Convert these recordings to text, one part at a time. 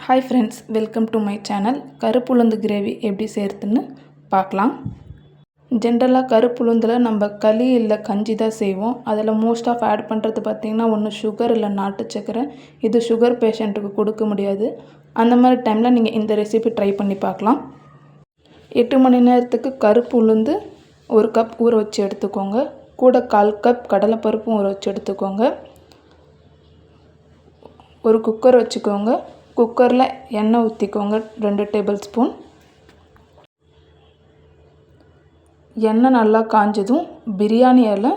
Hi friends, welcome to my channel. கருப்புளுந்து gravy எப்படி செய்கிறதுன்னு பார்க்கலாம். ஜென்ரலாக கருப்புளுந்தில் நம்ம களி இல்லை கஞ்சி தான் செய்வோம். அதில் மோஸ்ட் ஆஃப் ஆட் பண்ணுறது பார்த்திங்கன்னா ஒன்று சுகர் இல்லை நாட்டு சக்கரை. இது சுகர் பேஷண்ட்டுக்கு கொடுக்க முடியாது. அந்த மாதிரி டைமில் நீங்கள் இந்த ரெசிபி ட்ரை பண்ணி பார்க்கலாம். 8 மணி நேரத்துக்கு கருப்பு உளுந்து 1 கப் ஊற வச்சு எடுத்துக்கோங்க. கூட 1/4 கப் கடலைப்பருப்பும் ஊற வச்சு எடுத்துக்கோங்க. ஒரு குக்கர் வச்சுக்கோங்க. குக்கரில் எண்ணெய் ஊற்றிக்கோங்க 2 டேபிள் ஸ்பூன். எண்ணெய் நல்லா காஞ்சதும் பிரியாணி இலை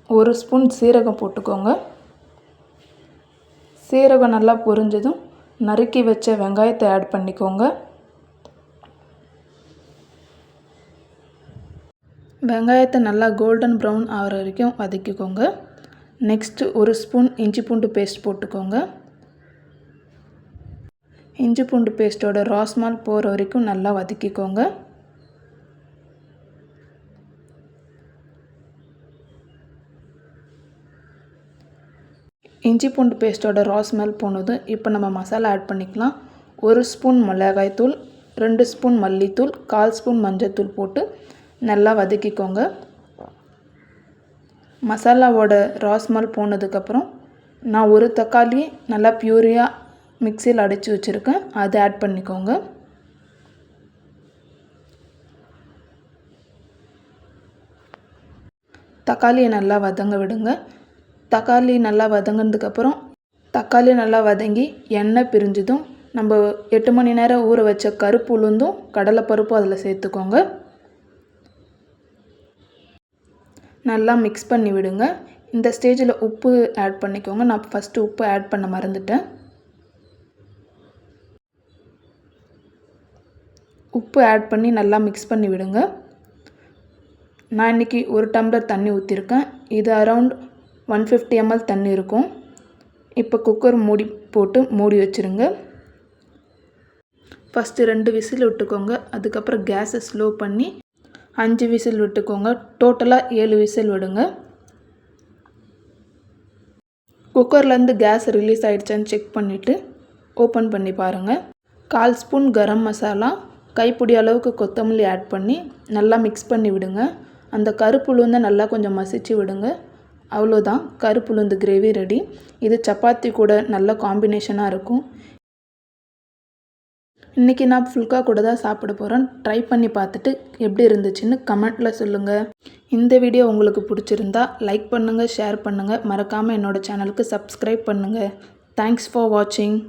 1 ஸ்பூன் சீரகம் போட்டுக்கோங்க. சீரகம் நல்லா பொரிஞ்சதும் நறுக்கி வச்ச வெங்காயத்தை ஆட் பண்ணிக்கோங்க. வெங்காயத்தை நல்லா கோல்டன் ப்ரௌன் ஆகிற வரைக்கும் வதக்கிக்கோங்க. நெக்ஸ்ட்டு 1 ஸ்பூன் இஞ்சி பூண்டு பேஸ்ட் போட்டுக்கோங்க. இஞ்சி பூண்டு பேஸ்ட்டோட ரா ஸ்மெல் போகிற வரைக்கும் நல்லா வதக்கிக்கோங்க. இஞ்சி பூண்டு பேஸ்ட்டோட ரா ஸ்மெல் போனதும் இப்போ நம்ம மசாலா ஆட் பண்ணிக்கலாம். 1 ஸ்பூன் மிளகாய்த்தூள், 2 ஸ்பூன் மல்லித்தூள், 1/4 ஸ்பூன் மஞ்சள்தூள் போட்டு நல்லா வதக்கிக்கோங்க. மசாலாவோட ரா ஸ்மெல் போனதுக்கப்புறம் நான் 1 தக்காளி நல்லா பியூரியாக மிக்சியில் அடித்து வச்சுருக்கேன், அதை ஆட் பண்ணிக்கோங்க. தக்காளியை நல்லா வதங்க விடுங்க. தக்காளி நல்லா வதங்கினதுக்கப்புறம் தக்காளி நல்லா வதங்கி எண்ணெய் பிரிஞ்சதும் நம்ம 8 மணி நேரம் ஊற வச்ச கருப்பு உளுந்தும் கடலைப்பருப்பும் அதில் சேர்த்துக்கோங்க. நல்லா மிக்ஸ் பண்ணி விடுங்க. இந்த ஸ்டேஜில் உப்பு ஆட் பண்ணிக்கோங்க. நான் ஃபஸ்ட்டு உப்பு ஆட் பண்ண மறந்துட்டேன். உப்பு ஆட் பண்ணி நல்லா மிக்ஸ் பண்ணி விடுங்க. நான் இன்றைக்கி 1 டம்ளர் தண்ணி ஊற்றிருக்கேன். இது அரவுண்ட் 150 ml தண்ணி இருக்கும். இப்போ குக்கர் மூடி போட்டு மூடி வச்சுருங்க. ஃபஸ்ட்டு 2 விசில் விட்டுக்கோங்க. அதுக்கப்புறம் கேஸை ஸ்லோ பண்ணி 5 விசில் விட்டுக்கோங்க. டோட்டலாக 7 விசில் விடுங்க. குக்கர்லேருந்து கேஸ் ரிலீஸ் ஆகிடுச்சான்னு செக் பண்ணிவிட்டு ஓப்பன் பண்ணி பாருங்கள். 1/4 ஸ்பூன் கரம் மசாலா, கைப்பிடி அளவுக்கு கொத்தமல்லி ஆட் பண்ணி நல்லா மிக்ஸ் பண்ணி விடுங்க. அந்த கருப்பு உளுந்தை நல்லா கொஞ்சம் மசிச்சு விடுங்க. அவ்வளோதான், கருப்பு உளுந்து கிரேவி ரெடி. இது சப்பாத்தி கூட நல்ல காம்பினேஷனாக இருக்கும். இன்றைக்கி நான் ஃபுல்கா கூட தான் சாப்பிட போகிறேன். ட்ரை பண்ணி பார்த்துட்டு எப்படி இருந்துச்சுன்னு கமெண்ட்டில் சொல்லுங்கள். இந்த வீடியோ உங்களுக்கு பிடிச்சிருந்தா லைக் பண்ணுங்கள், ஷேர் பண்ணுங்கள். மறக்காமல் என்னோடய சேனலுக்கு சப்ஸ்கிரைப் பண்ணுங்கள். தேங்க்ஸ் ஃபார் வாட்சிங்.